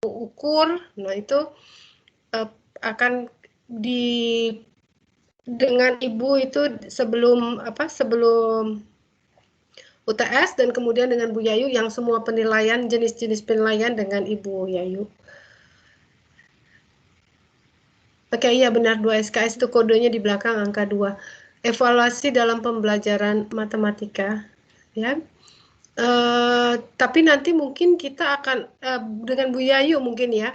ukur, nah itu akan dengan ibu itu sebelum UTS dan kemudian dengan Bu Yayu yang semua penilaian, jenis-jenis penilaian dengan Ibu Yayu. Oke, iya benar 2 SKS itu kodenya di belakang angka 2. Evaluasi dalam pembelajaran matematika, ya. Tapi nanti mungkin kita akan dengan Bu Yayu mungkin ya,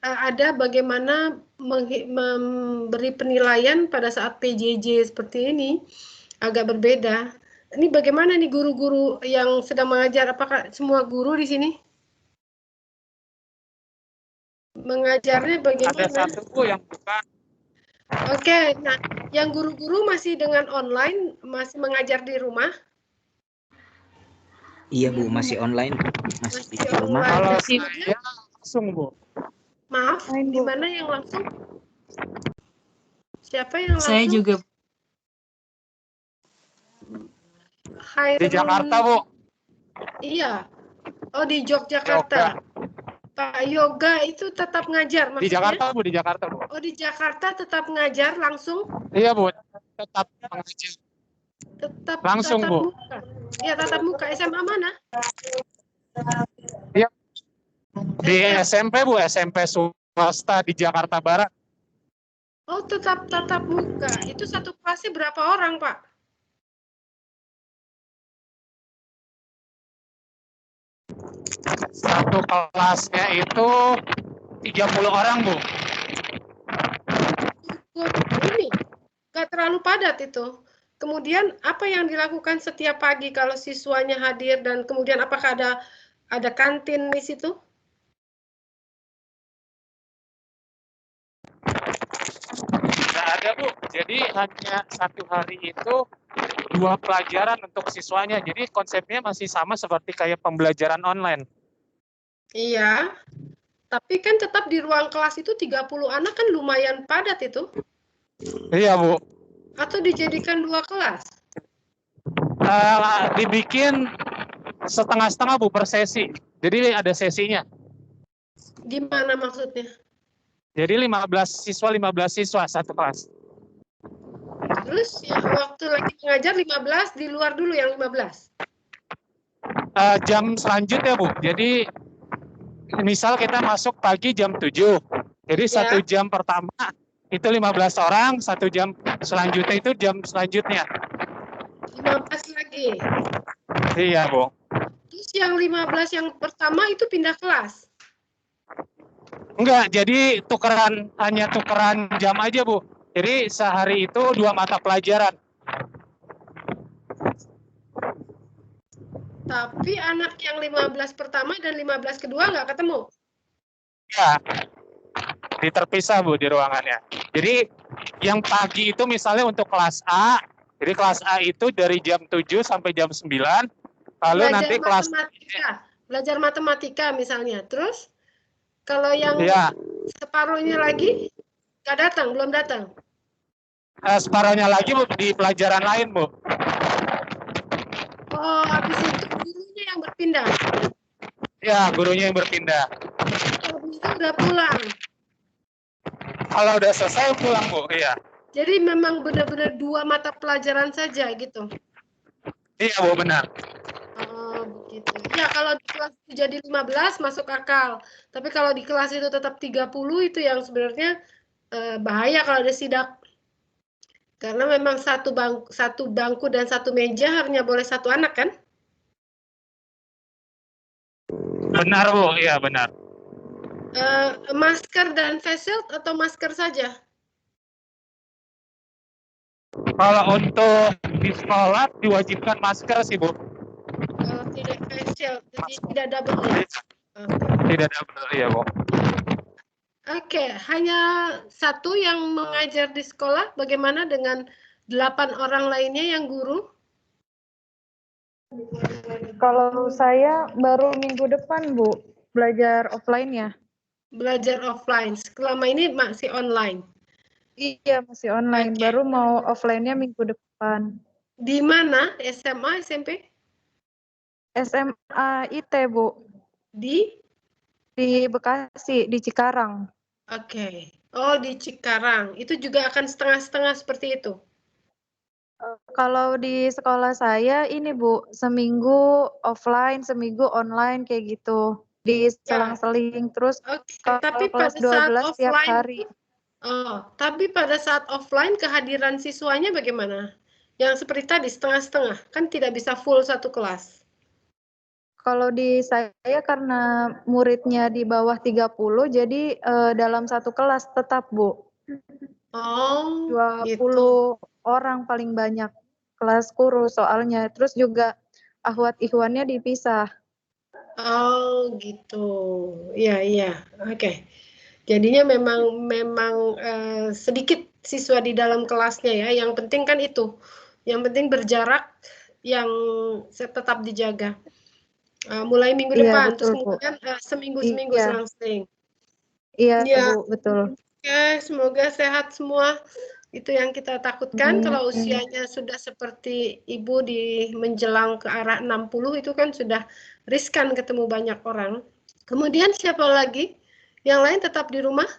ada bagaimana memberi penilaian pada saat PJJ seperti ini agak berbeda. Ini bagaimana nih guru-guru yang sedang mengajar? Apakah semua guru di sini mengajarnya bagaimana? Ada satu Bu yang buka. Oke, nah yang guru-guru masih dengan online, masih mengajar di rumah? Iya Bu, masih online, masih di rumah. Kalau Kemudian, saya langsung Bu. maaf, di mana yang langsung? Siapa yang langsung? Saya juga. Di Jakarta Bu. Iya. Oh di Yogyakarta. Pak Yoga itu tetap ngajar maksudnya? Di Jakarta Bu, di Jakarta Bu. Oh di Jakarta tetap ngajar langsung? Iya Bu, tetap mengajar. Tetap langsung tatap Bu. Muka. Iya tatap muka. SMA mana? Iya. Di SMP Bu, SMP swasta di Jakarta Barat. Oh tetap tatap muka. Itu satu kelasnya berapa orang Pak? Satu kelasnya itu 30 orang Bu. Ini nggak terlalu padat itu. Kemudian apa yang dilakukan setiap pagi kalau siswanya hadir dan kemudian apakah ada kantin di situ? Tidak ada Bu. Jadi hanya satu hari itu 2 pelajaran untuk siswanya. Jadi konsepnya masih sama seperti kayak pembelajaran online. Iya. Tapi kan tetap di ruang kelas itu 30 anak kan lumayan padat itu. Iya Bu. Atau dijadikan 2 kelas? Dibikin setengah-setengah Bu per sesi. Jadi ada sesinya. Gimana maksudnya? Jadi 15 siswa satu kelas. Terus ya, waktu lagi mengajar 15, di luar dulu yang 15? Jam selanjutnya Bu. Jadi misal kita masuk pagi jam 7. Jadi Ya. 1 jam pertama itu 15 orang, 1 jam selanjutnya itu jam selanjutnya. 15 lagi. Iya Bu. Terus yang 15 yang pertama itu pindah kelas? Enggak, jadi hanya tukeran jam aja Bu. Jadi sehari itu 2 mata pelajaran. Tapi anak yang 15 pertama dan 15 kedua nggak ketemu? Ya, terpisah Bu di ruangannya. Jadi yang pagi itu misalnya untuk kelas A, jadi kelas A itu dari jam 7 sampai jam 9, lalu Belajar nanti kelas belajar matematika misalnya. Terus kalau yang ya, separuhnya lagi nggak datang, belum datang? separuhnya lagi Bu, di pelajaran lain Bu. Oh, habis itu gurunya yang berpindah? Ya, gurunya yang berpindah. Habis itu udah pulang? Kalau udah selesai pulang Bu, iya. Jadi memang benar-benar 2 mata pelajaran saja gitu? Iya Bu, benar. Oh, begitu. Ya, kalau di kelas itu jadi 15 masuk akal. Tapi kalau di kelas itu tetap 30 itu yang sebenarnya bahaya kalau ada sidak. Karena memang satu bangku dan satu meja hanya boleh 1 anak kan? Benar Bu, iya benar. Masker dan face shield atau masker saja? Kalau untuk di sekolah diwajibkan masker sih Bu. Tidak face shield, jadi tidak double ya? Tidak double, iya Bu. Oke, hanya 1 yang mengajar di sekolah, bagaimana dengan 8 orang lainnya yang guru? Kalau saya baru minggu depan, Bu, belajar offline ya. Belajar offline, selama ini masih online? Iya, masih online. Oke. Baru mau offline-nya minggu depan. Di mana? SMA, SMP? SMA IT, Bu. Di? Di Bekasi, di Cikarang. Oke. Oh, di Cikarang. Itu juga akan setengah-setengah seperti itu? Kalau di sekolah saya ini Bu, seminggu offline, seminggu online kayak gitu. Ya. Diselang-seling. Terus Oke, kalau tapi kelas pada saat 12 tiap offline, hari. tapi pada saat offline kehadiran siswanya bagaimana? Yang seperti tadi, setengah-setengah, kan tidak bisa full satu kelas. Kalau di saya karena muridnya di bawah 30, jadi dalam satu kelas tetap Bu. Oh, gitu. 20 orang paling banyak kelas kurus soalnya. Terus juga ahwat ikhwannya dipisah. Oh, gitu. Iya, iya. Oke. Jadinya memang sedikit siswa di dalam kelasnya ya. Yang penting kan itu. Yang penting berjarak yang tetap dijaga. Mulai minggu Iya depan, betul terus Bu. kemudian seminggu-seminggu Iya, selang-seling. iya Ya, Bu, betul. oke, semoga sehat semua. Itu yang kita takutkan kalau usianya sudah seperti ibu di menjelang ke arah 60 itu kan sudah riskan ketemu banyak orang. Kemudian siapa lagi? Yang lain tetap di rumah?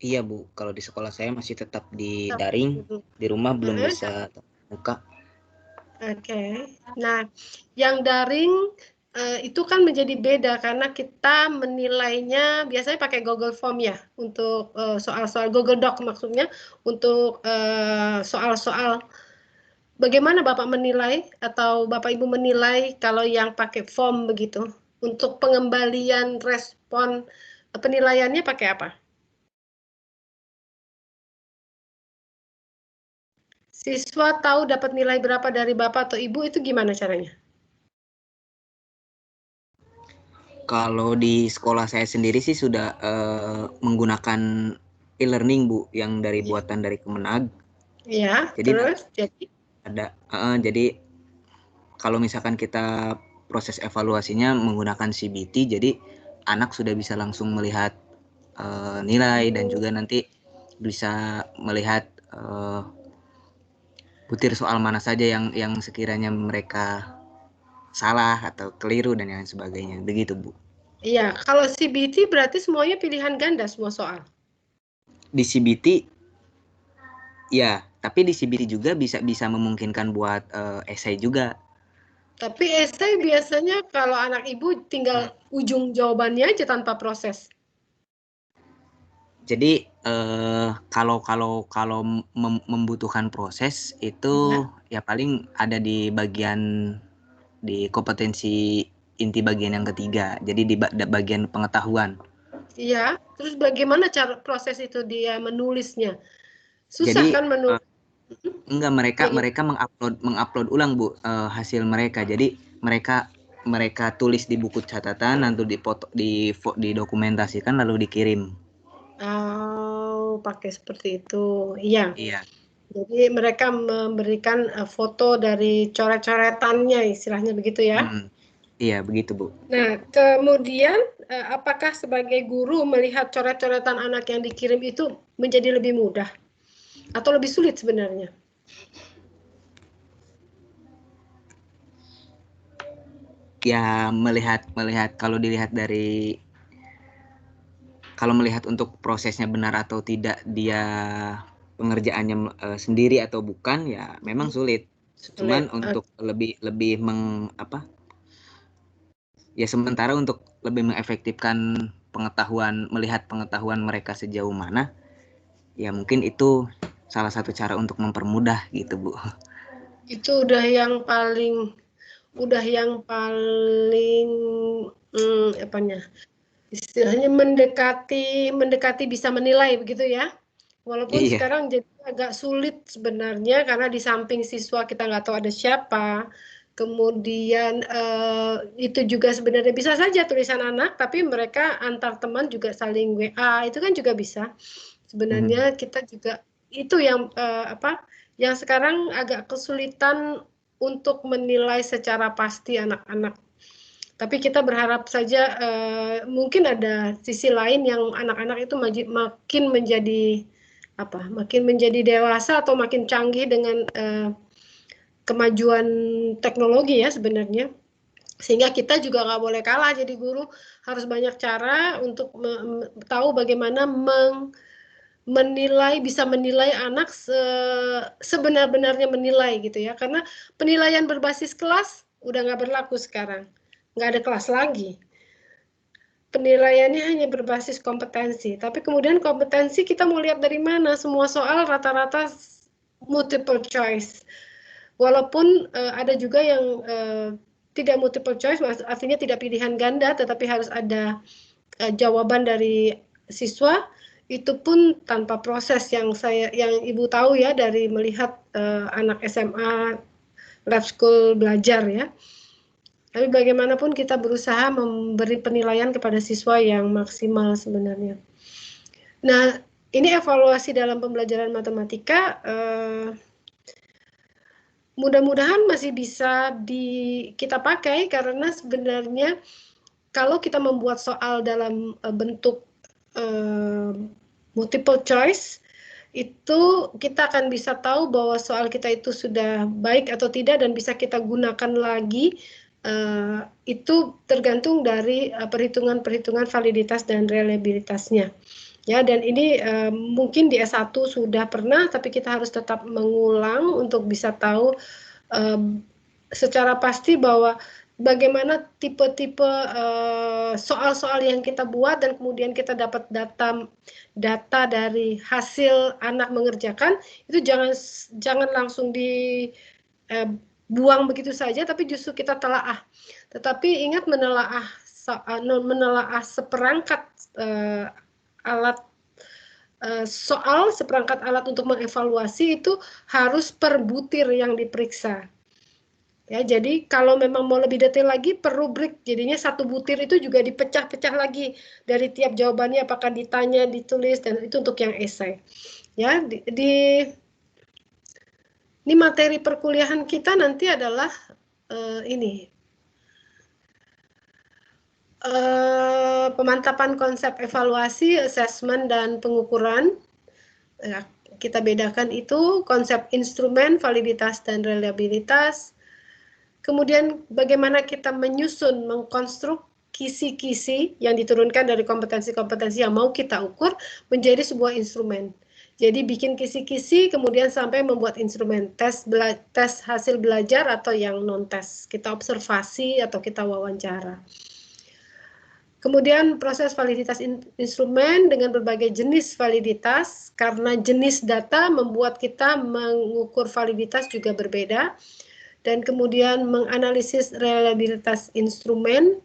Iya Bu, kalau di sekolah saya masih tetap di Tetap daring, di di rumah belum rumah. bisa tatap muka. Oke. Nah, yang daring itu kan menjadi beda karena kita menilainya biasanya pakai Google Form ya untuk soal-soal Google Doc maksudnya untuk soal-soal. Bagaimana Bapak menilai atau Bapak Ibu menilai kalau yang pakai form begitu? Untuk pengembalian respon penilaiannya pakai apa? Siswa tahu dapat nilai berapa dari Bapak atau Ibu itu gimana caranya? Kalau di sekolah saya sendiri sih sudah menggunakan e-learning Bu, yang dari buatan dari Kemenag. Ya, Jadi terus jadi jadi kalau misalkan kita proses evaluasinya menggunakan CBT, jadi anak sudah bisa langsung melihat nilai dan juga nanti bisa melihat butir soal mana saja yang sekiranya mereka salah atau keliru dan lain sebagainya. Begitu Bu. iya, kalau CBT berarti semuanya pilihan ganda semua soal. Di CBT ya, tapi di CBT juga bisa memungkinkan buat esai juga. Tapi esai biasanya kalau anak ibu tinggal ujung jawabannya aja tanpa proses. Jadi kalau membutuhkan proses itu ya paling ada di bagian di kompetensi inti bagian yang ketiga. Jadi di bagian pengetahuan. Iya, terus bagaimana cara proses itu dia menulisnya? Susah Jadi kan menulis? enggak, mereka mengupload ulang Bu hasil mereka. Jadi mereka tulis di buku catatan, nanti didokumentasikan lalu dikirim. Oh, pakai seperti itu. Iya. Iya. Jadi mereka memberikan foto dari coret-coretannya, istilahnya begitu ya. Iya, begitu Bu. Nah, kemudian apakah sebagai guru melihat coret-coretan anak yang dikirim itu menjadi lebih mudah atau lebih sulit sebenarnya? Ya melihat kalau melihat untuk prosesnya benar atau tidak dia pengerjaannya sendiri atau bukan, ya memang sulit. Cuman Sulit. untuk lebih lebih ya sementara untuk lebih mengefektifkan melihat pengetahuan mereka sejauh mana, ya mungkin itu salah satu cara untuk mempermudah gitu Bu. Itu udah yang paling apanya? Istilahnya mendekati bisa menilai begitu ya. Walaupun Iya. sekarang jadi agak sulit sebenarnya karena di samping siswa kita nggak tahu ada siapa. Kemudian itu juga sebenarnya bisa saja tulisan anak, tapi mereka antar teman juga saling WA, itu kan juga bisa. Sebenarnya kita juga itu yang yang sekarang agak kesulitan untuk menilai secara pasti anak-anak. Tapi kita berharap saja mungkin ada sisi lain yang anak-anak itu makin menjadi dewasa atau makin canggih dengan kemajuan teknologi ya sebenarnya. Sehingga kita juga nggak boleh kalah, jadi guru harus banyak cara untuk tahu bagaimana bisa menilai anak sebenar-benarnya menilai gitu ya. Karena penilaian berbasis kelas udah nggak berlaku sekarang, nggak ada kelas lagi. Penilaiannya hanya berbasis kompetensi, tapi kemudian kompetensi kita mau lihat dari mana? Semua soal rata-rata multiple choice. Walaupun ada juga yang tidak multiple choice, artinya tidak pilihan ganda, tetapi harus ada jawaban dari siswa. Itu pun tanpa proses yang ibu tahu ya dari melihat anak SMA lab school belajar ya. Tapi bagaimanapun kita berusaha memberi penilaian kepada siswa yang maksimal sebenarnya. Nah, ini evaluasi dalam pembelajaran matematika. Mudah-mudahan masih bisa kita pakai, karena sebenarnya kalau kita membuat soal dalam bentuk multiple choice, itu kita akan bisa tahu bahwa soal kita itu sudah baik atau tidak dan bisa kita gunakan lagi. Itu tergantung dari perhitungan-perhitungan validitas dan reliabilitasnya. Ya, dan ini mungkin di S1 sudah pernah, tapi kita harus tetap mengulang untuk bisa tahu secara pasti bahwa bagaimana tipe-tipe soal-soal yang kita buat dan kemudian kita dapat data dari hasil anak mengerjakan, itu jangan langsung dibuang begitu saja, tapi justru kita telaah. Tetapi ingat, menelaah seperangkat seperangkat alat untuk mengevaluasi itu harus per butir yang diperiksa. Ya, jadi kalau memang mau lebih detail lagi per rubrik, jadinya satu butir itu juga dipecah-pecah lagi dari tiap jawabannya, apakah ditanya, ditulis, dan itu untuk yang esai. Ya, ini materi perkuliahan kita nanti adalah ini. Pemantapan konsep evaluasi, assessment, dan pengukuran. Kita bedakan itu konsep instrumen, validitas, dan reliabilitas. Kemudian bagaimana kita menyusun, mengkonstruk kisi-kisi yang diturunkan dari kompetensi-kompetensi yang mau kita ukur menjadi sebuah instrumen. Jadi bikin kisi-kisi, kemudian sampai membuat instrumen tes hasil belajar atau yang non-tes. Kita observasi atau kita wawancara. Kemudian proses validitas instrumen dengan berbagai jenis validitas, karena jenis data membuat kita mengukur validitas juga berbeda. Dan kemudian menganalisis reliabilitas instrumen,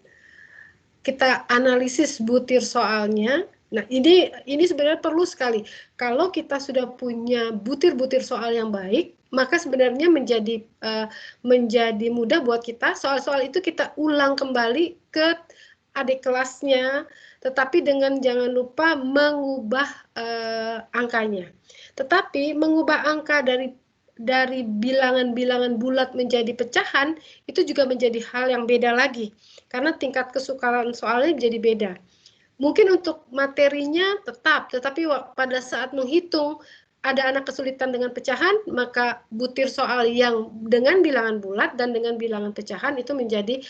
kita analisis butir soalnya. Nah, ini sebenarnya perlu sekali. Kalau kita sudah punya butir-butir soal yang baik, maka sebenarnya menjadi mudah buat kita. Soal-soal itu kita ulang kembali ke adik kelasnya, tetapi dengan jangan lupa mengubah angkanya. Tetapi mengubah angka dari bilangan-bilangan bulat menjadi pecahan itu juga menjadi hal yang beda lagi, karena tingkat kesukaran soalnya jadi beda. Mungkin untuk materinya tetap, tetapi pada saat menghitung ada anak kesulitan dengan pecahan, maka butir soal yang dengan bilangan bulat dan dengan bilangan pecahan itu menjadi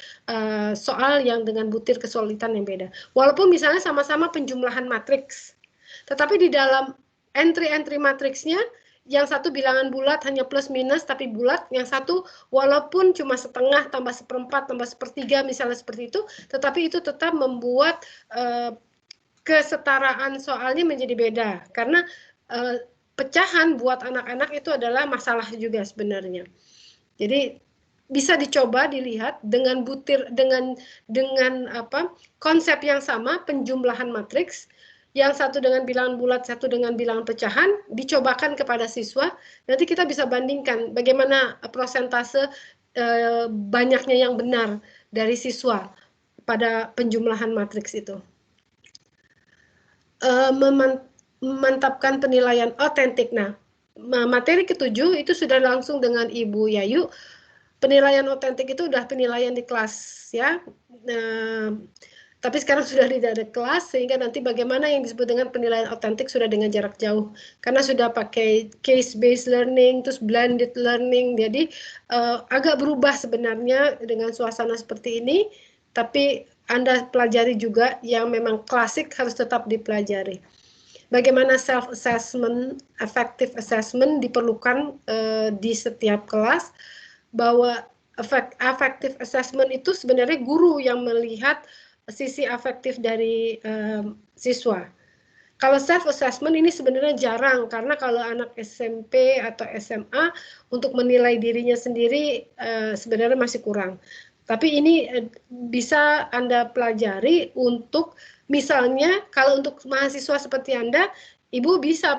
soal yang dengan butir kesulitan yang beda. Walaupun misalnya sama-sama penjumlahan matriks, tetapi di dalam entry-entry matriksnya, yang satu bilangan bulat hanya plus minus tapi bulat, yang satu walaupun cuma setengah tambah seperempat tambah sepertiga misalnya seperti itu, tetapi itu tetap membuat kesetaraan soalnya menjadi beda, karena pecahan buat anak-anak itu adalah masalah juga sebenarnya. Jadi bisa dicoba dilihat dengan butir dengan konsep yang sama, penjumlahan matriks, yang satu dengan bilangan bulat, satu dengan bilangan pecahan, dicobakan kepada siswa. Nanti kita bisa bandingkan bagaimana persentase banyaknya yang benar dari siswa pada penjumlahan matriks itu. Memantapkan penilaian otentik. Nah, materi ketujuh itu sudah langsung dengan Ibu Yayu. Penilaian otentik itu udah penilaian di kelas ya. Tapi sekarang sudah tidak ada kelas, sehingga nanti bagaimana yang disebut dengan penilaian otentik sudah dengan jarak jauh. Karena sudah pakai case-based learning, terus blended learning, jadi agak berubah sebenarnya dengan suasana seperti ini, tapi Anda pelajari juga yang memang klasik harus tetap dipelajari. Bagaimana self-assessment, effective assessment diperlukan di setiap kelas, bahwa effective assessment itu sebenarnya guru yang melihat sisi afektif dari siswa. Kalau self assessment ini sebenarnya jarang, karena kalau anak SMP atau SMA untuk menilai dirinya sendiri sebenarnya masih kurang. Tapi ini bisa Anda pelajari untuk, misalnya kalau untuk mahasiswa seperti Anda, Ibu bisa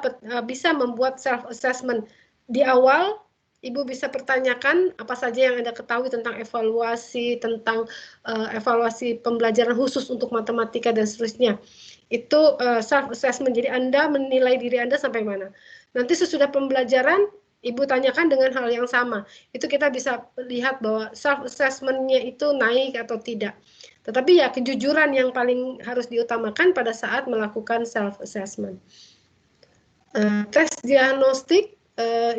membuat self assessment di awal. Ibu bisa pertanyakan apa saja yang Anda ketahui tentang evaluasi, tentang evaluasi pembelajaran khusus untuk matematika dan seterusnya. Itu self-assessment, jadi Anda menilai diri Anda sampai mana. Nanti sesudah pembelajaran, Ibu tanyakan dengan hal yang sama. Itu kita bisa lihat bahwa self-assessment-nya itu naik atau tidak. Tetapi ya kejujuran yang paling harus diutamakan pada saat melakukan self-assessment. Tes diagnostik,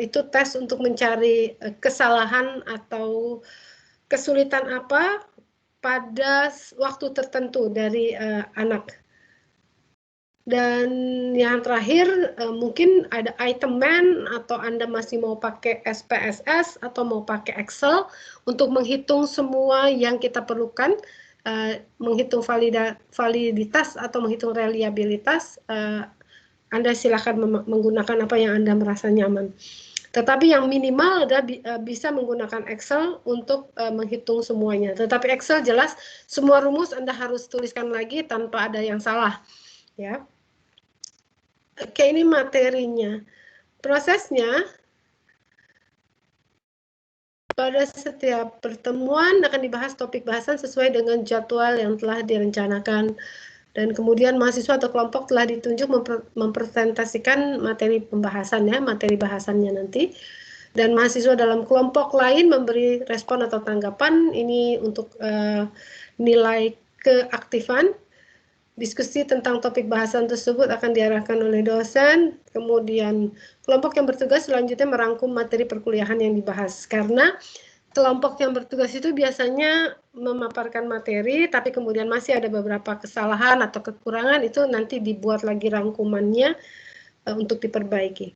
itu tes untuk mencari kesalahan atau kesulitan apa pada waktu tertentu dari anak. Dan yang terakhir mungkin ada item man, atau Anda masih mau pakai SPSS atau mau pakai Excel untuk menghitung semua yang kita perlukan, menghitung validitas atau menghitung reliabilitas. Anda silakan menggunakan apa yang Anda merasa nyaman. Tetapi yang minimal adalah bisa menggunakan Excel untuk menghitung semuanya. Tetapi Excel jelas semua rumus Anda harus tuliskan lagi tanpa ada yang salah. Ya. Oke, ini materinya. Prosesnya, pada setiap pertemuan akan dibahas topik bahasan sesuai dengan jadwal yang telah direncanakan. Dan kemudian mahasiswa atau kelompok telah ditunjuk mempresentasikan materi pembahasan, ya, materi bahasannya nanti. Dan mahasiswa dalam kelompok lain memberi respon atau tanggapan. Ini untuk nilai keaktifan. Diskusi tentang topik bahasan tersebut akan diarahkan oleh dosen. Kemudian kelompok yang bertugas selanjutnya merangkum materi perkuliahan yang dibahas. Karena kelompok yang bertugas itu biasanya memaparkan materi, tapi kemudian masih ada beberapa kesalahan atau kekurangan, itu nanti dibuat lagi rangkumannya untuk diperbaiki.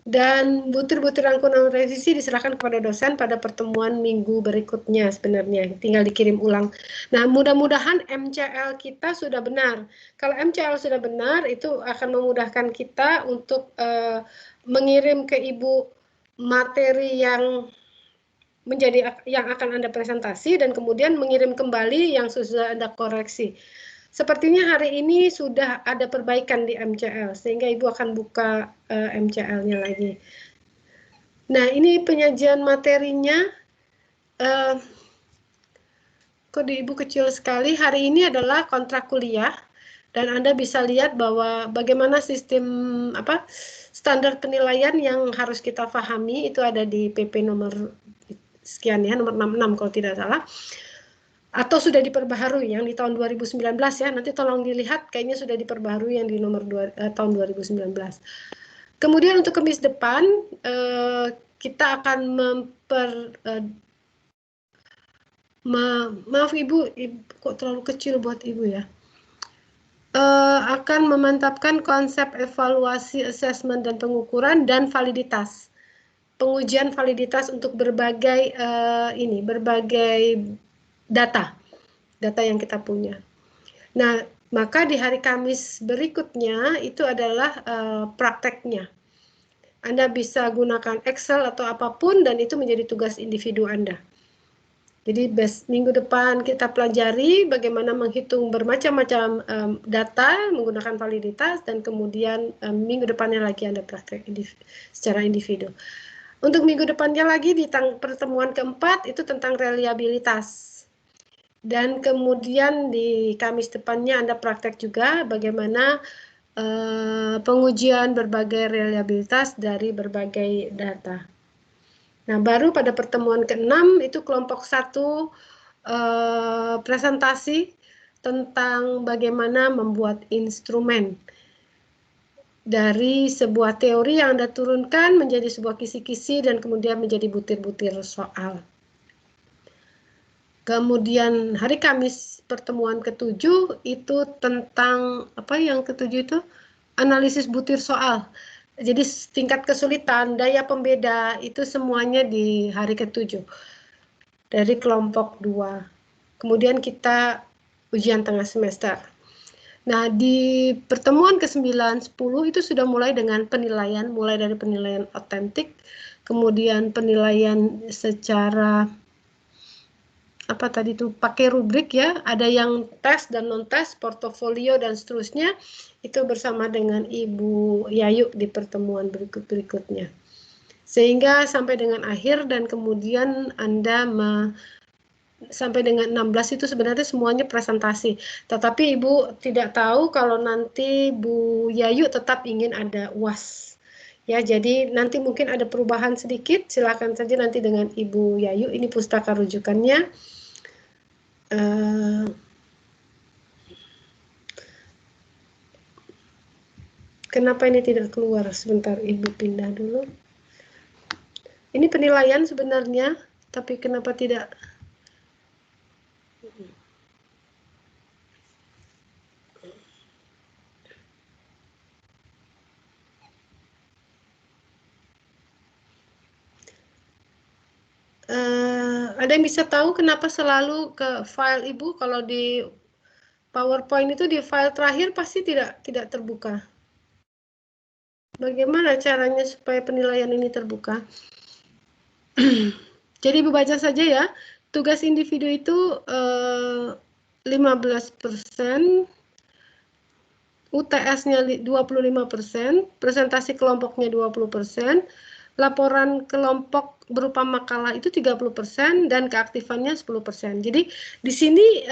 Dan butir-butir rangkuman revisi diserahkan kepada dosen pada pertemuan minggu berikutnya sebenarnya, tinggal dikirim ulang. Nah, mudah-mudahan MCL kita sudah benar. Kalau MCL sudah benar, itu akan memudahkan kita untuk mengirim ke Ibu materi yang akan Anda presentasi, dan kemudian mengirim kembali yang sudah Anda koreksi. Sepertinya hari ini sudah ada perbaikan di MCL, sehingga Ibu akan buka MCL-nya lagi. Nah, ini penyajian materinya. Kode Ibu kecil sekali. Hari ini adalah kontrak kuliah, dan Anda bisa lihat bahwa bagaimana sistem standar penilaian yang harus kita pahami itu ada di PP nomor sekian, ya, nomor 66 kalau tidak salah, atau sudah diperbaharui yang di tahun 2019, ya, nanti tolong dilihat, kayaknya sudah diperbaharui yang di nomor tahun 2019. Kemudian untuk Kamis depan kita akan maaf Ibu, kok terlalu kecil buat Ibu, ya, akan memantapkan konsep evaluasi, assessment dan pengukuran dan validitas. Pengujian validitas untuk berbagai berbagai data yang kita punya. Nah, maka di hari Kamis berikutnya itu adalah prakteknya. Anda bisa gunakan Excel atau apapun, dan itu menjadi tugas individu Anda. Jadi minggu depan kita pelajari bagaimana menghitung bermacam-macam data menggunakan validitas, dan kemudian minggu depannya lagi Anda praktek secara individu. Untuk minggu depannya lagi di pertemuan keempat itu tentang reliabilitas. Dan kemudian di Kamis depannya Anda praktek juga bagaimana pengujian berbagai reliabilitas dari berbagai data. Nah, baru pada pertemuan ke-6 itu kelompok 1 presentasi tentang bagaimana membuat instrumen dari sebuah teori yang Anda turunkan menjadi sebuah kisi-kisi dan kemudian menjadi butir-butir soal. Kemudian hari Kamis pertemuan ke-7 itu tentang apa yang ke-7 itu? Analisis butir soal. Jadi tingkat kesulitan, daya pembeda itu semuanya di hari ke-7 dari kelompok 2. Kemudian kita ujian tengah semester. Nah, di pertemuan ke-9, 10 itu sudah mulai dengan penilaian, mulai dari penilaian otentik, kemudian penilaian secara apa tadi itu pakai rubrik ya, ada yang tes dan non tes, portofolio dan seterusnya, itu bersama dengan Ibu Yayu di pertemuan berikutnya. Sehingga sampai dengan akhir dan kemudian Anda sampai dengan 16 itu sebenarnya semuanya presentasi. Tetapi Ibu tidak tahu kalau nanti Bu Yayu tetap ingin ada UAS. Ya, jadi nanti mungkin ada perubahan sedikit, silakan saja nanti dengan Ibu Yayu, ini pustaka rujukannya. Kenapa ini tidak keluar? Sebentar, Ibu pindah dulu. Ini penilaian sebenarnya, tapi kenapa tidak? Ada yang bisa tahu kenapa selalu ke file Ibu? Kalau di PowerPoint itu di file terakhir pasti tidak terbuka. Bagaimana caranya supaya penilaian ini terbuka? Jadi Ibu baca saja ya. Tugas individu itu 15%, UTS-nya 25%, presentasi kelompoknya 20%, laporan kelompok berupa makalah itu 30% dan keaktifannya 10%. Jadi di sini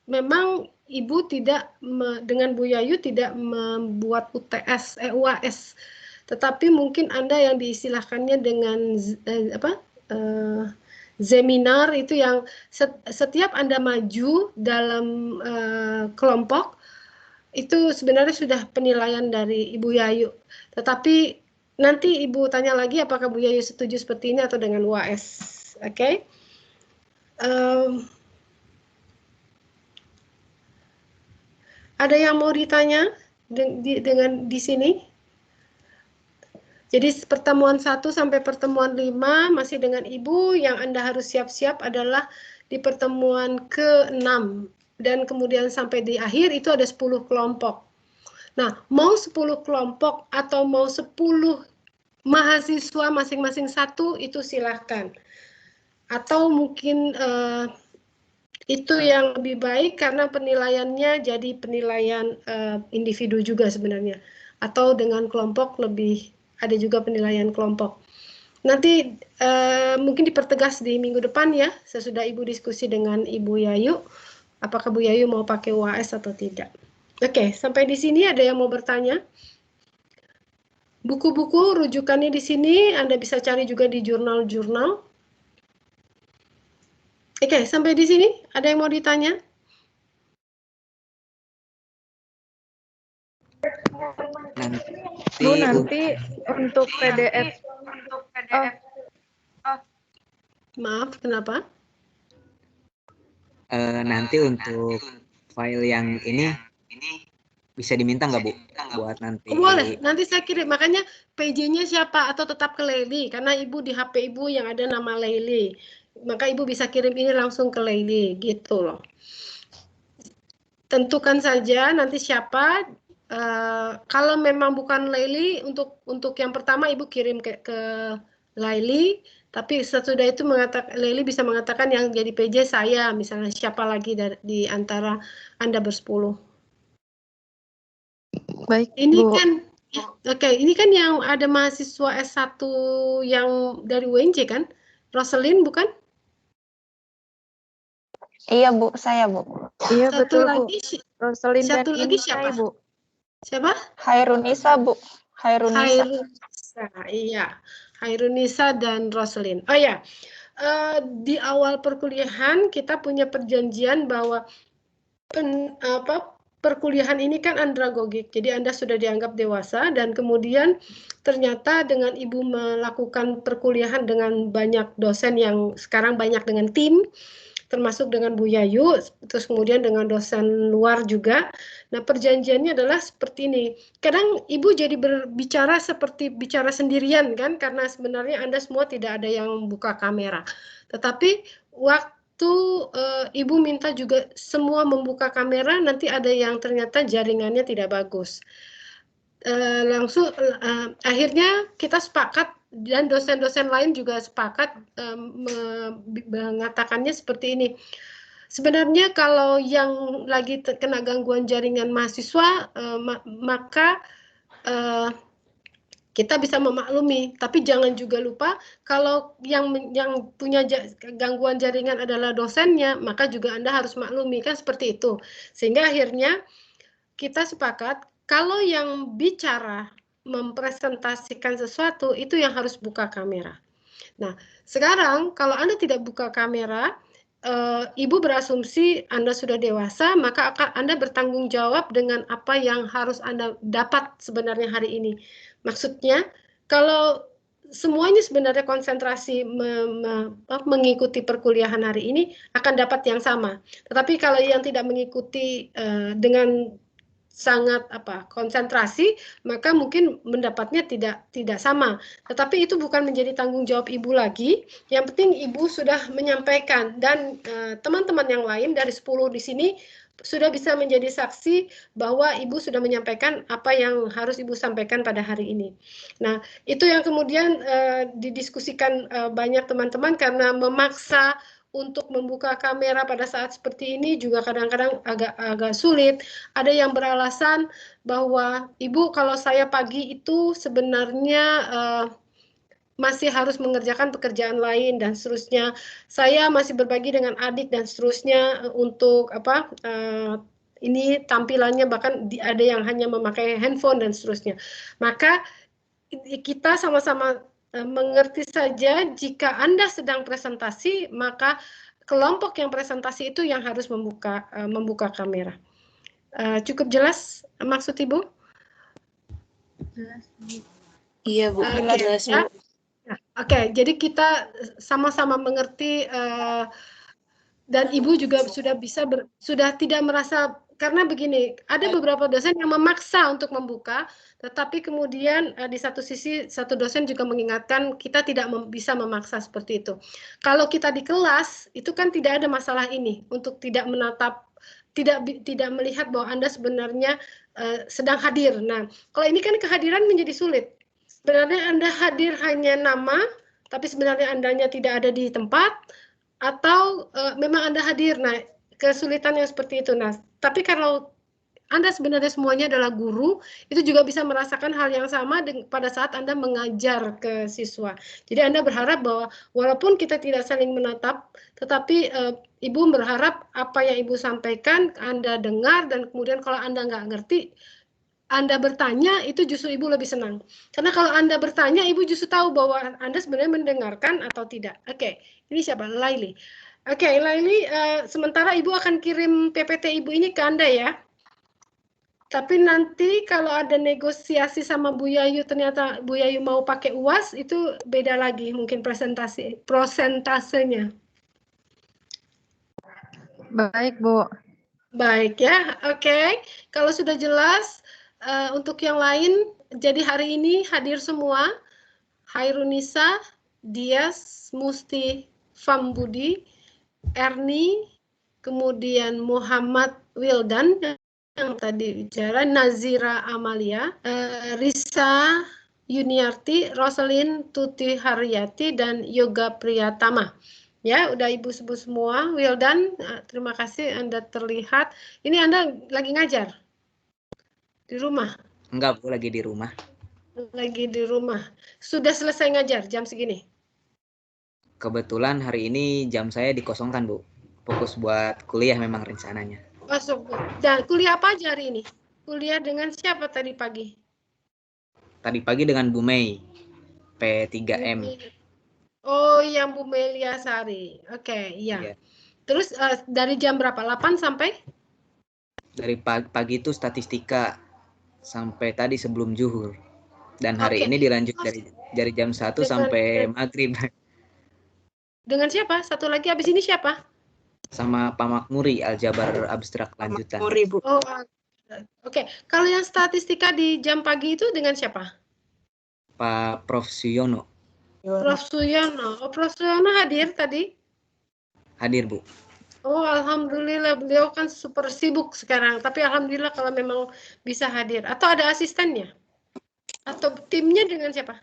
memang Ibu tidak dengan Bu Yayu tidak membuat UAS, tetapi mungkin Anda yang diistilahkannya dengan seminar itu yang setiap Anda maju dalam kelompok itu sebenarnya sudah penilaian dari Ibu Yayu. Tetapi nanti Ibu tanya lagi apakah Bu Yayu setuju seperti ini atau dengan UAS. Oke? Ada yang mau ditanya dengan di sini? Jadi pertemuan 1 sampai pertemuan 5 masih dengan Ibu, yang Anda harus siap-siap adalah di pertemuan ke-6 dan kemudian sampai di akhir itu ada 10 kelompok. Nah, mau 10 kelompok atau mau 10 mahasiswa masing-masing satu itu silahkan. Atau mungkin itu yang lebih baik karena penilaiannya jadi penilaian individu juga sebenarnya. Atau dengan kelompok lebih ada juga penilaian kelompok. Nanti mungkin dipertegas di minggu depan ya, sesudah Ibu diskusi dengan Ibu Yayu, apakah Bu Yayu mau pakai UAS atau tidak. Oke, sampai di sini ada yang mau bertanya? Buku-buku rujukannya di sini Anda bisa cari juga di jurnal-jurnal. Oke, sampai di sini ada yang mau ditanya? Nanti untuk PDF. Maaf, kenapa? Nanti untuk file yang ini bisa diminta nggak Bu buat nanti? Boleh, nanti saya kirim. Makanya PJ-nya siapa atau tetap ke Leili karena Ibu di HP Ibu yang ada nama Leili. Maka Ibu bisa kirim ini langsung ke Leili gitu loh. Tentukan saja nanti siapa. Kalau memang bukan Leili, untuk yang pertama Ibu kirim ke Leili, tapi sesudah itu Leili bisa mengatakan yang jadi PJ saya, misalnya siapa lagi di antara Anda bersepuluh. Baik, ini Bu. kan ini kan yang ada mahasiswa S1 yang dari UNJ kan? Roselyn bukan? Iya Bu, saya Bu. Iya Satu betul lagi, Bu. Roselyn dan satu lagi Inai, siapa? Bu. Siapa? Hairunisa Bu. Hairunisa. Iya. Hairunisa dan Roselyn. Oh ya, di awal perkuliahan kita punya perjanjian bahwa perkuliahan ini kan andragogik, jadi Anda sudah dianggap dewasa dan kemudian ternyata dengan Ibu melakukan perkuliahan dengan banyak dosen yang sekarang banyak dengan tim, termasuk dengan Bu Yayu, terus kemudian dengan dosen luar juga. Nah, perjanjiannya adalah seperti ini. Kadang Ibu jadi berbicara seperti bicara sendirian kan, karena sebenarnya Anda semua tidak ada yang buka kamera. Tetapi waktu Ibu minta juga semua membuka kamera, nanti ada yang ternyata jaringannya tidak bagus. Langsung akhirnya kita sepakat dan dosen-dosen lain juga sepakat mengatakannya seperti ini. Sebenarnya kalau yang lagi kena gangguan jaringan mahasiswa, maka kita bisa memaklumi, tapi jangan juga lupa kalau yang punya gangguan jaringan adalah dosennya, maka juga Anda harus maklumi, kan seperti itu. Sehingga akhirnya kita sepakat kalau yang bicara mempresentasikan sesuatu itu yang harus buka kamera. Nah, sekarang kalau Anda tidak buka kamera, Ibu berasumsi Anda sudah dewasa, maka Anda bertanggung jawab dengan apa yang harus Anda dapat sebenarnya hari ini. Maksudnya, kalau semuanya sebenarnya konsentrasi mengikuti perkuliahan hari ini akan dapat yang sama. Tetapi kalau yang tidak mengikuti dengan sangat konsentrasi, maka mungkin mendapatnya tidak sama. Tetapi itu bukan menjadi tanggung jawab Ibu lagi. Yang penting Ibu sudah menyampaikan dan teman-teman yang lain dari 10 di sini sudah bisa menjadi saksi bahwa Ibu sudah menyampaikan apa yang harus Ibu sampaikan pada hari ini. Nah, itu yang kemudian didiskusikan banyak teman-teman karena memaksa untuk membuka kamera pada saat seperti ini juga kadang-kadang agak sulit. Ada yang beralasan bahwa Ibu kalau saya pagi itu sebenarnya masih harus mengerjakan pekerjaan lain dan seterusnya. Saya masih berbagi dengan adik dan seterusnya untuk ini tampilannya bahkan ada yang hanya memakai handphone dan seterusnya. Maka kita sama-sama mengerti saja jika Anda sedang presentasi, maka kelompok yang presentasi itu yang harus membuka kamera. Cukup jelas maksud Ibu? Jelas, Bu. Iya, Bu. Jelas, ya. Oke, jadi kita sama-sama mengerti dan Ibu juga sudah tidak merasa, karena begini, ada beberapa dosen yang memaksa untuk membuka, tetapi kemudian di satu sisi satu dosen juga mengingatkan kita tidak bisa memaksa seperti itu. Kalau kita di kelas itu kan tidak ada masalah ini untuk tidak menatap, tidak melihat bahwa Anda sebenarnya sedang hadir. Nah, kalau ini kan kehadiran menjadi sulit. Sebenarnya Anda hadir hanya nama, tapi sebenarnya Andanya tidak ada di tempat, atau memang Anda hadir. Nah, kesulitan yang seperti itu. Nah, tapi kalau Anda sebenarnya semuanya adalah guru, itu juga bisa merasakan hal yang sama pada saat Anda mengajar ke siswa. Jadi Anda berharap bahwa walaupun kita tidak saling menatap, tetapi Ibu berharap apa yang Ibu sampaikan, Anda dengar, dan kemudian kalau Anda nggak ngerti, Anda bertanya, itu justru Ibu lebih senang. Karena kalau Anda bertanya, Ibu justru tahu bahwa Anda sebenarnya mendengarkan atau tidak. Oke, ini siapa? Laili. Oke, Laili, sementara Ibu akan kirim PPT Ibu ini ke Anda ya. Tapi nanti kalau ada negosiasi sama Bu Yayu, ternyata Bu Yayu mau pakai UAS, itu beda lagi mungkin prosentasenya. Baik, Bu. Baik ya, oke. Kalau sudah jelas, untuk yang lain, jadi hari ini hadir semua, Hairunisa, Dias, Musti, Fambudi, Erni, kemudian Muhammad Wildan, yang tadi bicara, Nazira Amalia, Risa Yuniarti, Roselyn Tuti Haryati, dan Yoga Priyatama. Ya, udah Ibu sebut semua. Wildan, terima kasih Anda terlihat. Ini Anda lagi ngajar? Di rumah? Enggak, Bu, lagi di rumah. Lagi di rumah. Sudah selesai ngajar jam segini? Kebetulan hari ini jam saya dikosongkan, Bu. Fokus buat kuliah memang rencananya. Masuk, Bu. Dan kuliah apa aja hari ini? Kuliah dengan siapa tadi pagi? Tadi pagi dengan Bu Mei, P3M. Oh, yang Bu Melia Sari. Oke, iya. Terus dari jam berapa? 8 sampai? Dari pagi itu statistika sampai tadi sebelum zuhur. Dan hari ini dilanjut dari jam 1 sampai maghrib. Dengan siapa? Satu lagi habis ini siapa? Sama Pak Makmuri, aljabar abstrak lanjutan. Makmuri, Bu. Oh, oke. Kalau yang statistika di jam pagi itu dengan siapa? Pak Prof. Suyono. Prof. Suyono. Oh, Prof. Suyono hadir tadi? Hadir, Bu. Oh, alhamdulillah, beliau kan super sibuk sekarang. Tapi alhamdulillah kalau memang bisa hadir. Atau ada asistennya? Atau timnya dengan siapa?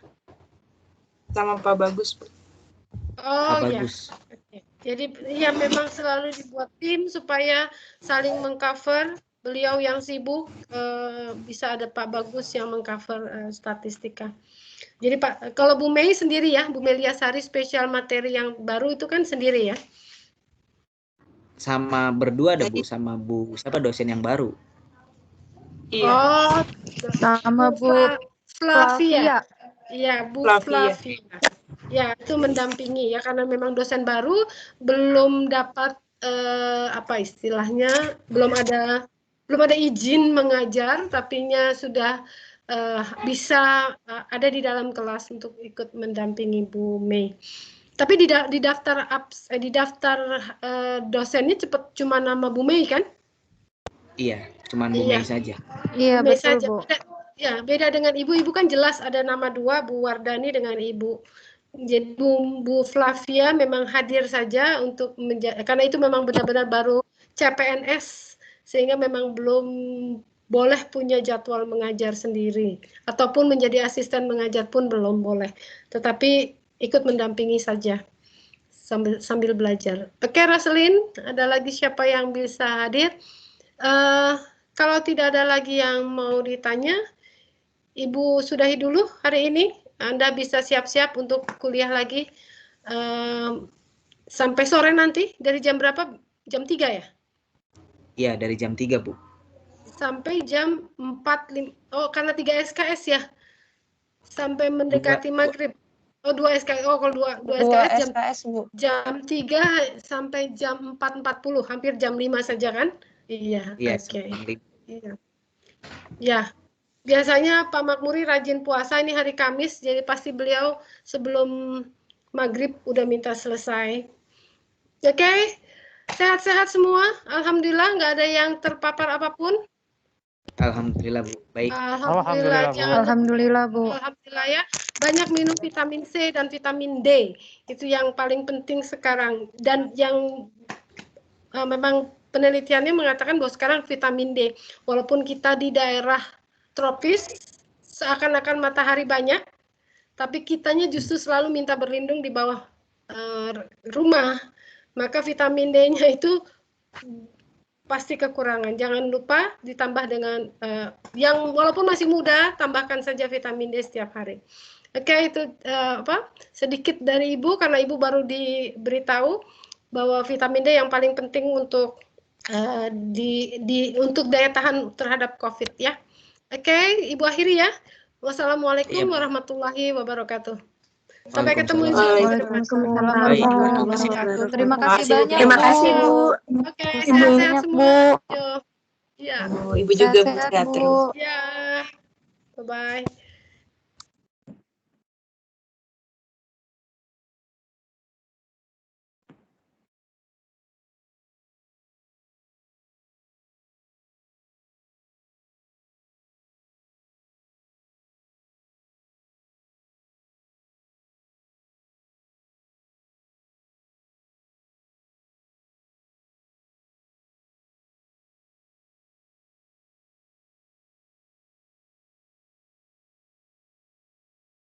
Sama Pak Bagus, Bu. Oh, Pak ya. Bagus. Oke. Jadi ya memang selalu dibuat tim supaya saling mengcover. Beliau yang sibuk, bisa ada Pak Bagus yang mengcover statistika. Jadi Pak, kalau Bu Mei sendiri ya, Bu Melia Sari spesial materi yang baru itu kan sendiri ya? Sama berdua ada, Bu, sama Bu siapa dosen yang baru. Iya. Oh, Sama Bu Flavia. Iya, Bu Flavia. Flavia. Ya, itu mendampingi ya karena memang dosen baru belum dapat apa istilahnya, belum ada izin mengajar, tapinya sudah bisa ada di dalam kelas untuk ikut mendampingi Bu Mei. Tapi di daftar dosennya cuma nama Bu Mei kan? Iya, cuman Bu Mei saja. Iya, Bu Mei betul, saja. Bu. Beda dengan Ibu. Ibu kan jelas ada nama dua, Bu Wardani dengan Ibu. Jadi Bu Flavia memang hadir saja untuk karena itu memang benar-benar baru CPNS sehingga memang belum boleh punya jadwal mengajar sendiri ataupun menjadi asisten mengajar pun belum boleh. Tetapi ikut mendampingi saja sambil belajar. Oke, Roselyn, ada lagi siapa yang bisa hadir? Kalau tidak ada lagi yang mau ditanya, Ibu sudahi dulu hari ini. Anda bisa siap-siap untuk kuliah lagi sampai sore nanti. Dari jam berapa? Jam 3 ya? Iya, dari jam 3, Bu. Sampai jam 4, oh karena 3 SKS ya? Sampai mendekati maghrib. Oh 2 SKS, oh kalau 2 SKS, SKS, Bu. jam 3 sampai jam 4.40, hampir jam 5 saja kan? Iya, oke. Iya. Ya. Biasanya Pak Makmuri rajin puasa, ini hari Kamis, jadi pasti beliau sebelum maghrib udah minta selesai. Oke, sehat-sehat semua. Alhamdulillah, nggak ada yang terpapar apapun. Alhamdulillah, Bu. Baik. Alhamdulillah, Alhamdulillah, Bu. Alhamdulillah ya. Banyak minum vitamin C dan vitamin D. Itu yang paling penting sekarang. Dan yang memang penelitiannya mengatakan bahwa sekarang vitamin D, walaupun kita di daerah tropis, seakan-akan matahari banyak, tapi kitanya justru selalu minta berlindung di bawah rumah. Maka vitamin D-nya itu pasti kekurangan. Jangan lupa ditambah dengan yang walaupun masih muda, tambahkan saja vitamin D setiap hari. Oke, itu sedikit dari Ibu, karena Ibu baru diberitahu bahwa vitamin D yang paling penting untuk untuk daya tahan terhadap COVID ya. Oke, Ibu akhiri ya. Wassalamualaikum warahmatullahi wabarakatuh. Sampai ketemu insya Allah. Terima kasih banyak, Terima kasih, Bu. Oke, sehat-sehat semua. Ya. Ibu juga Sehat-sehat, sehat terus. Bu. Ya. Bye-bye.